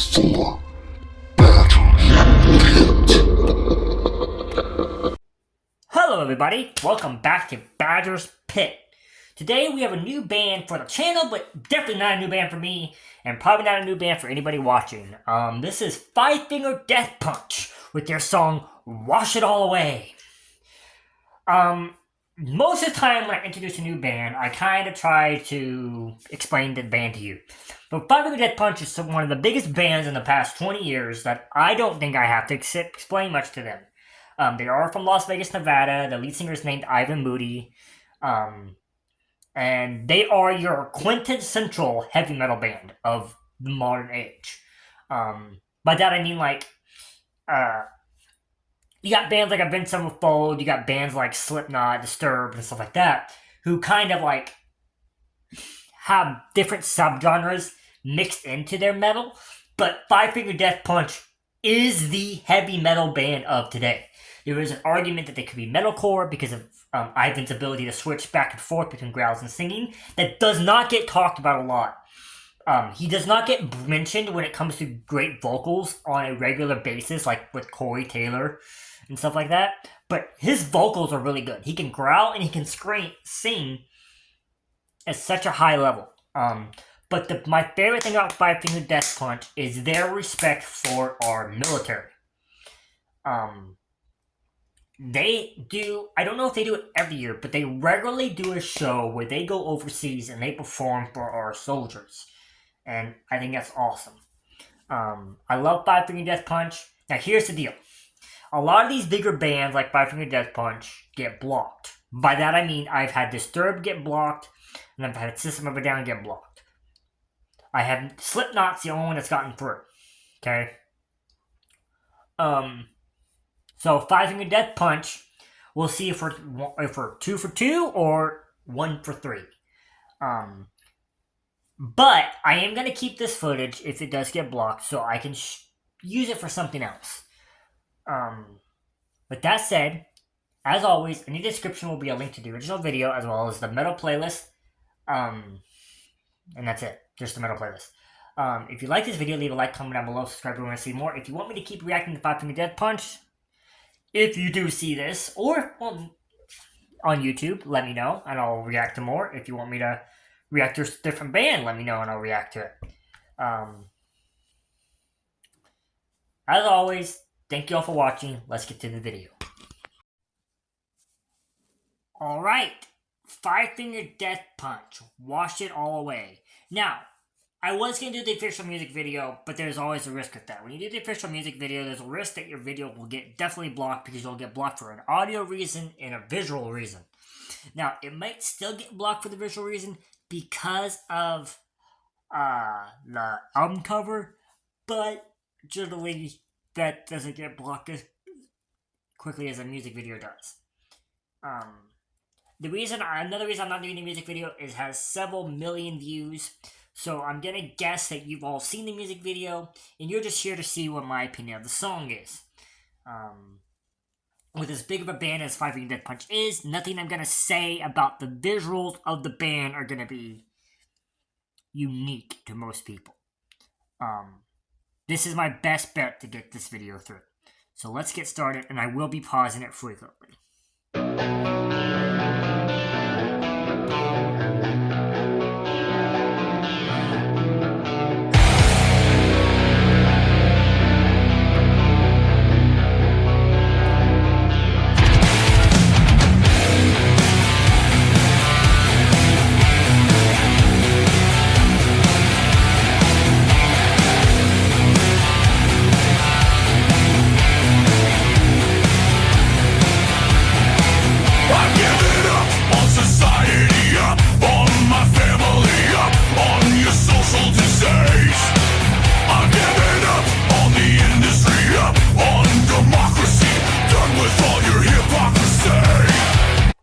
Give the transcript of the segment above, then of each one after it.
for Badger's Pit. Hello everybody, welcome back to Badger's Pit. Today we have a new band for the channel, but definitely not a new band for me, and probably not a new band for anybody watching. This is Five Finger Death Punch with their song Wash It All Away. Most of the time when I introduce a new band, I kind of try to explain the band to you. But Five Finger Death Punch is one of the biggest bands in the past 20 years that I don't think I have to explain much to them. They are from Las Vegas, Nevada. The lead singer is named Ivan Moody. And they are your quintessential heavy metal band of the modern age. By that I mean you got bands like Avenged Sevenfold, you got bands like Slipknot, Disturbed, and stuff like that, who kind of have different subgenres mixed into their metal. But Five Finger Death Punch is the heavy metal band of today. There is an argument that they could be metalcore because of Ivan's ability to switch back and forth between growls and singing. That does not get talked about a lot. He does not get mentioned when it comes to great vocals on a regular basis, like with Corey Taylor and stuff like that. But his vocals are really good. He can growl and he can sing at such a high level. But my favorite thing about Five Finger Death Punch is their respect for our military. They do, I don't know if they do it every year, but they regularly do a show where they go overseas and they perform for our soldiers. And I think that's awesome. I love Five Finger Death Punch. Now here's the deal. A lot of these bigger bands like Five Finger Death Punch get blocked. By that I mean I've had Disturbed get blocked, and I've had System of a Down get blocked. I have Slipknot's the only one that's gotten through. Okay? So Five Finger Death Punch, we'll see if we're 2 for 2 or 1 for 3. But I am going to keep this footage if it does get blocked so I can use it for something else. With that said, as always, in the description will be a link to the original video as well as the metal playlist. And that's it. Just the metal playlist. If you like this video, leave a like, comment down below, subscribe if you want to see more. If you want me to keep reacting to Five Finger Death Punch, if you do see this, or on YouTube, let me know, and I'll react to more. If you want me to react to a different band, let me know, and I'll react to it. As always, thank you all for watching. Let's get to the video. Alright, Five Finger Death Punch, Wash It All Away. Now, I was going to do the official music video, but there's always a risk with that. When you do the official music video, there's a risk that your video will get definitely blocked because you'll get blocked for an audio reason and a visual reason. Now, it might still get blocked for the visual reason because of the album cover, but generally that doesn't get blocked as quickly as a music video does. Another reason I'm not doing the music video is it has several million views. So I'm going to guess that you've all seen the music video, and you're just here to see what my opinion of the song is. With as big of a band as Five Finger Death Punch is, nothing I'm going to say about the visuals of the band are going to be unique to most people. This is my best bet to get this video through. So let's get started, and I will be pausing it frequently.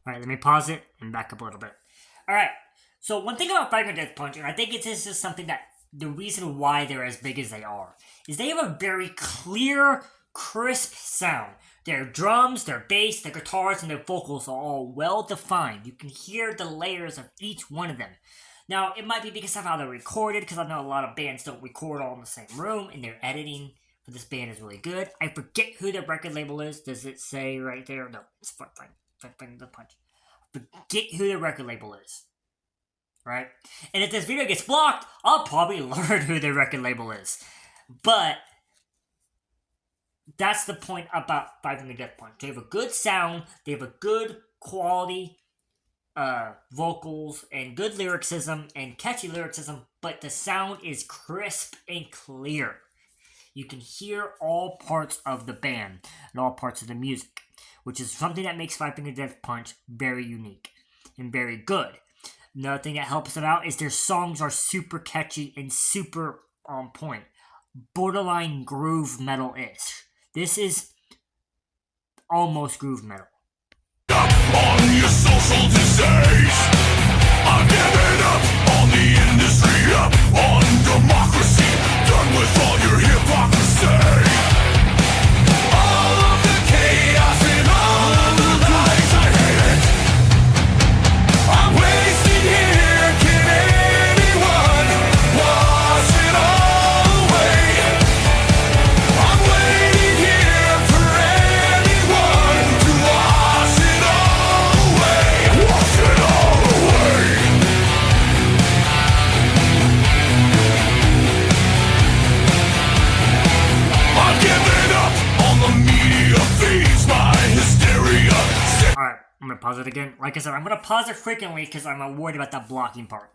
Let me pause it and back up a little bit. Alright, so one thing about Five Finger Death Punch, and I think this is something that the reason why they're as big as they are, is they have a very clear, crisp sound. Their drums, their bass, their guitars, and their vocals are all well defined. You can hear the layers of each one of them. Now, it might be because of how they're recorded, because I know a lot of bands don't record all in the same room, and their editing for this band is really good. I forget who their record label is. Does it say right there? No, it's Fight the Punch. Forget who their record label is. Right? And if this video gets blocked, I'll probably learn who their record label is. But that's the point about Five Finger Death Punch. They have a good sound, they have a good quality vocals and good lyricism and catchy lyricism, but the sound is crisp and clear. You can hear all parts of the band and all parts of the music, which is something that makes Five Finger Death Punch very unique and very good. Another thing that helps them out is their songs are super catchy and super on point. Borderline groove metal-ish. This is almost groove metal. On your social disease, I'm giving up on the industry, up on democracy, done with all your hypocrisy. All of the chaos and all of the lies, I hate it. I'm wasting here, can anyone wash it all away? I'm waiting here for anyone to wash it all away. Wash it all away. I'm giving up on the media feeds, my hysteria. Alright, I'm gonna pause it again. Like I said, I'm gonna pause it frequently because I'm worried about that blocking part.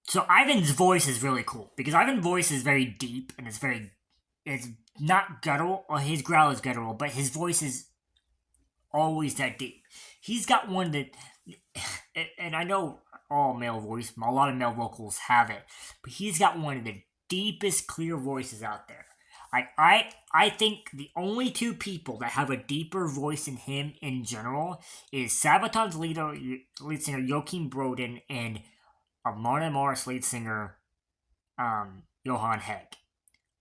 So Ivan's voice is really cool because Ivan's voice is very deep and it's not guttural. Well, his growl is guttural, but his voice is always that deep. He's got one that, and I know all male voice, a lot of male vocals have it, but he's got one of the deepest clear voices out there. I think the only two people that have a deeper voice than him in general is Sabaton's lead singer Joachim Broden and Amon Morris lead singer Johan Hegg.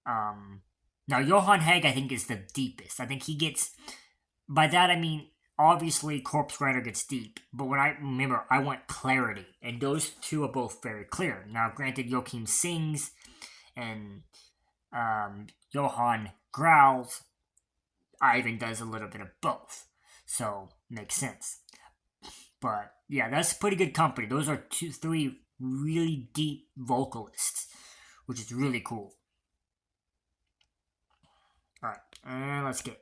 Now Johan Hegg I think is the deepest. I think he gets, by that I mean obviously Corpse Grinder gets deep, but when I want clarity, and those two are both very clear. Now granted, Joachim sings and Johan growls. Ivan does a little bit of both, so makes sense. But yeah, that's pretty good company. Those are three really deep vocalists, which is really cool. Alright, and let's get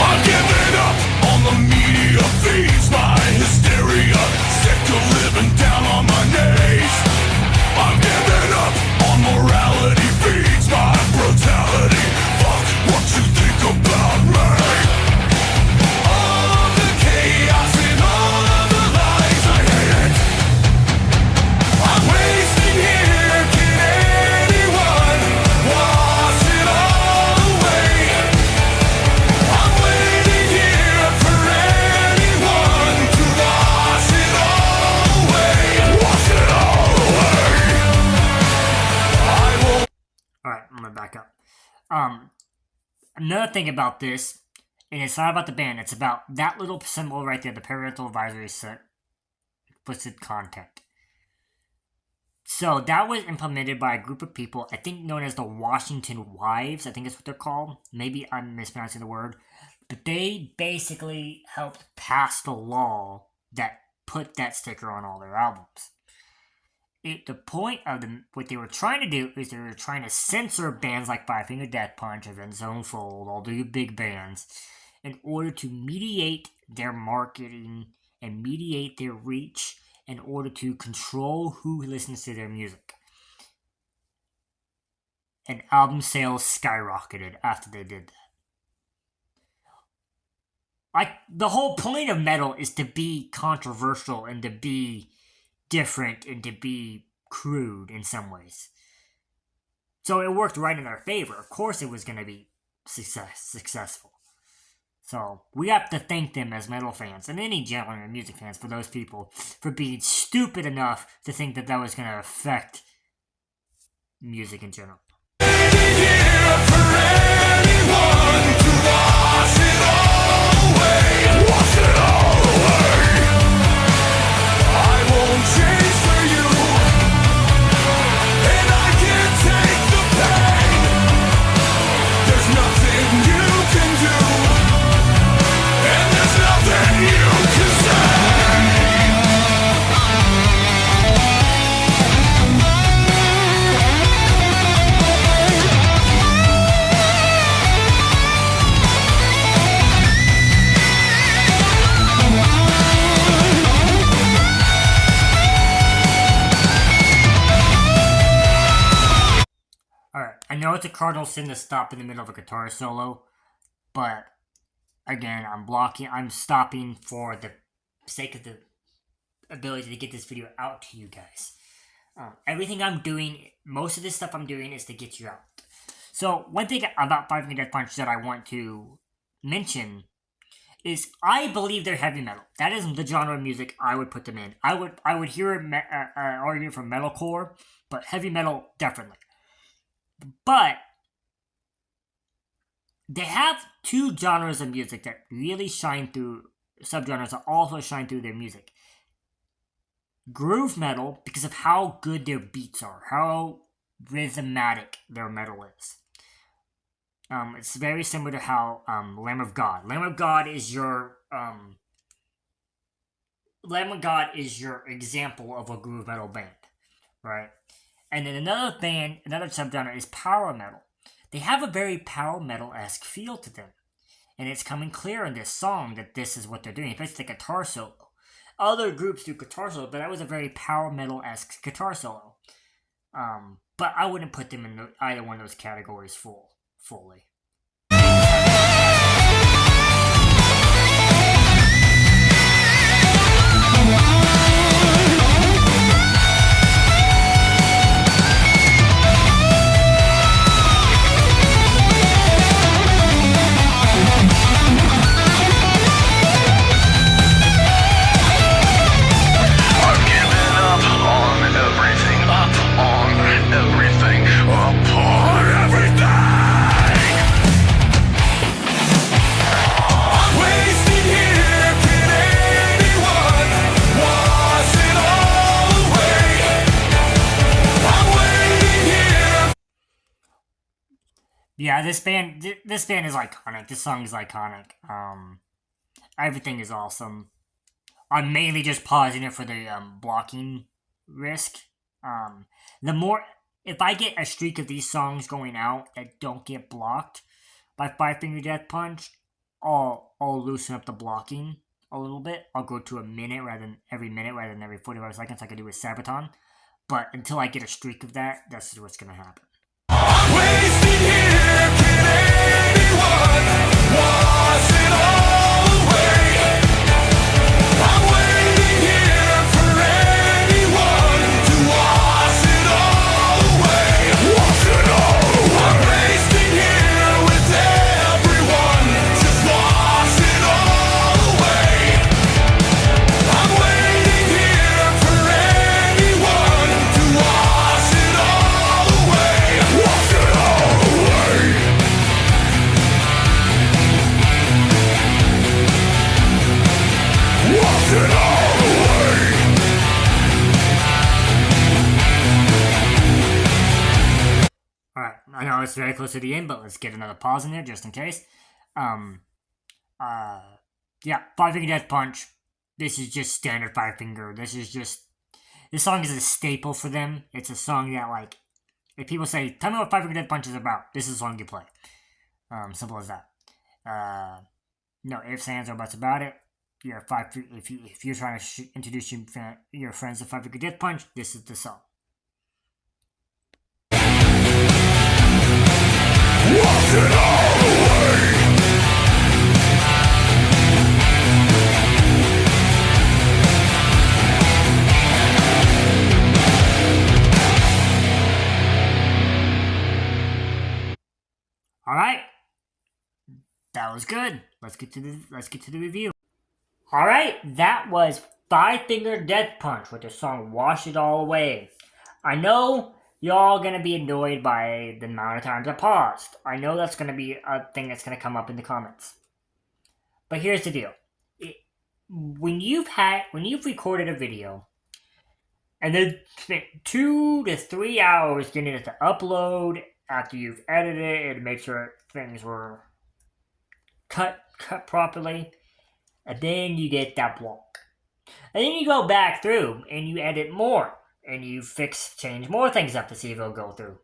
I'm giving up on the media feeds, my hysteria, sick of living down on my knees. I'm giving up on morality feeds, my brutality, fuck what you think about me. All of the chaos and all of the lies, I hate it. I'm wasting here, can anyone wash it all away? I'm waiting here for anyone to wash it all away. Wash it all away. I will. Alright, I'm gonna back up. Another thing about this, and it's not about the band, it's about that little symbol right there, the parental advisory set, explicit content. So that was implemented by a group of people, I think known as the Washington Wives, I think that's what they're called. Maybe I'm mispronouncing the word. But they basically helped pass the law that put that sticker on all their albums. The point of what they were trying to do is they were trying to censor bands like Five Finger Death Punch, Avenged Sevenfold, all the big bands, in order to mediate their marketing and mediate their reach in order to control who listens to their music. And album sales skyrocketed after they did that. The whole point of metal is to be controversial and to be different and to be crude in some ways. So it worked right in their favor. Of course it was going to be successful. So we have to thank them as metal fans and any general music fans for those people for being stupid enough to think that that was going to affect music in general. Here for anyone to wash it all. know it's a cardinal sin to stop in the middle of a guitar solo, but again, I'm stopping for the sake of the ability to get this video out to you guys. Everything I'm doing, most of this stuff I'm doing is to get you out. So one thing about Five Finger Death Punch that I want to mention is I believe they're heavy metal. That is the genre of music I would put them in. I would hear an argument for metalcore, but heavy metal definitely. But they have two genres of music that really shine through, subgenres that also shine through their music. Groove metal, because of how good their beats are, how rhythmatic their metal is. It's very similar to how Lamb of God. Lamb of God is your example of a groove metal band, right? And then another subgenre is power metal. They have a very power metal-esque feel to them. And it's coming clear in this song that this is what they're doing, especially the guitar solo. Other groups do guitar solo, but that was a very power metal-esque guitar solo. But I wouldn't put them in either one of those categories fully. Yeah, this band is iconic. This song is iconic. Everything is awesome. I'm mainly just pausing it for the blocking risk. If I get a streak of these songs going out that don't get blocked by Five Finger Death Punch, I'll loosen up the blocking a little bit. I'll go to a minute rather than every 45 seconds like I do with Sabaton. But until I get a streak of that, that's just what's gonna happen. Wasted here, can anyone wash it all away? I'm waiting here for anyone to wash it all away. Wash it all away. I'm wasted here with everyone. Just wash it all away. I'm waiting here for anyone to wash it all away. Wash it all away. Wash it all away. Alright, I know it's very close to the end, but let's get another pause in there just in case. Yeah, Five Finger Death Punch. This is just standard Five Finger. This song is a staple for them. It's a song that, like, if people say, tell me what Five Finger Death Punch is about, this is the song you play. Simple as that. No ifs, ands, or buts about it. If you're trying to introduce your friends to Five Finger Death Punch, this is the song. Wash it all away. All right, that was good. Let's get to the review. All right, that was Five Finger Death Punch with the song "Wash It All Away." I know y'all gonna be annoyed by the amount of times I paused. I know that's gonna be a thing that's gonna come up in the comments. But here's the deal: when you've recorded a video and then spent 2 to 3 hours getting it to upload after you've edited it and made sure things were cut properly, and then you get that block. And then you go back through and you edit more and you change more things up to see if it'll go through.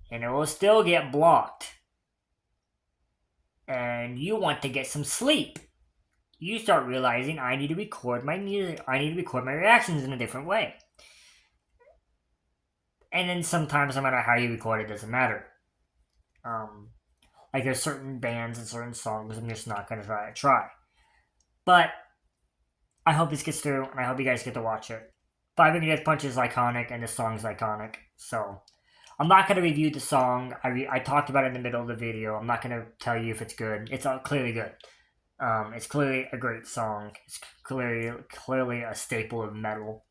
And it will still get blocked. And you want to get some sleep. You start realizing I need to record my music, I need to record my reactions in a different way. And then sometimes, no matter how you record it, doesn't matter. Like there's certain bands and certain songs I'm just not gonna try. But I hope this gets through, and I hope you guys get to watch it. Five Finger Death Punch is iconic, and the song's iconic. So I'm not gonna review the song. I talked about it in the middle of the video. I'm not gonna tell you if it's good. It's clearly good. It's clearly a great song. It's clearly a staple of metal.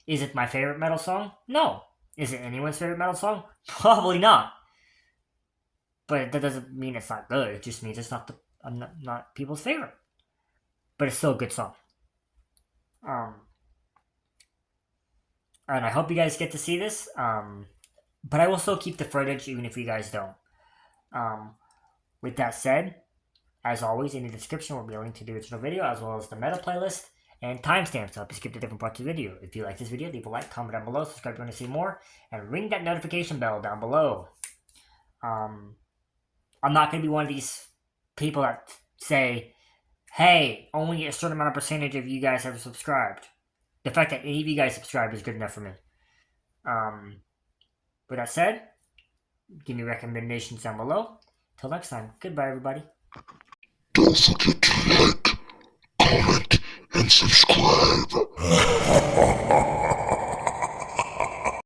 Is it my favorite metal song? No. Is it anyone's favorite metal song? Probably not. But that doesn't mean it's not good. It just means it's not not people's favorite. But it's still a good song. And I hope you guys get to see this. But I will still keep the footage even if you guys don't. With that said, as always, in the description will be a link to the original video as well as the meta playlist and timestamps to help you skip to different parts of the video. If you like this video, leave a like, comment down below, subscribe if you want to see more, and ring that notification bell down below. I'm not going to be one of these people that say, hey, only a certain amount of percentage of you guys have subscribed. The fact that any of you guys subscribe is good enough for me. With that said, give me recommendations down below. Till next time, goodbye everybody. Don't forget to like, comment, and subscribe.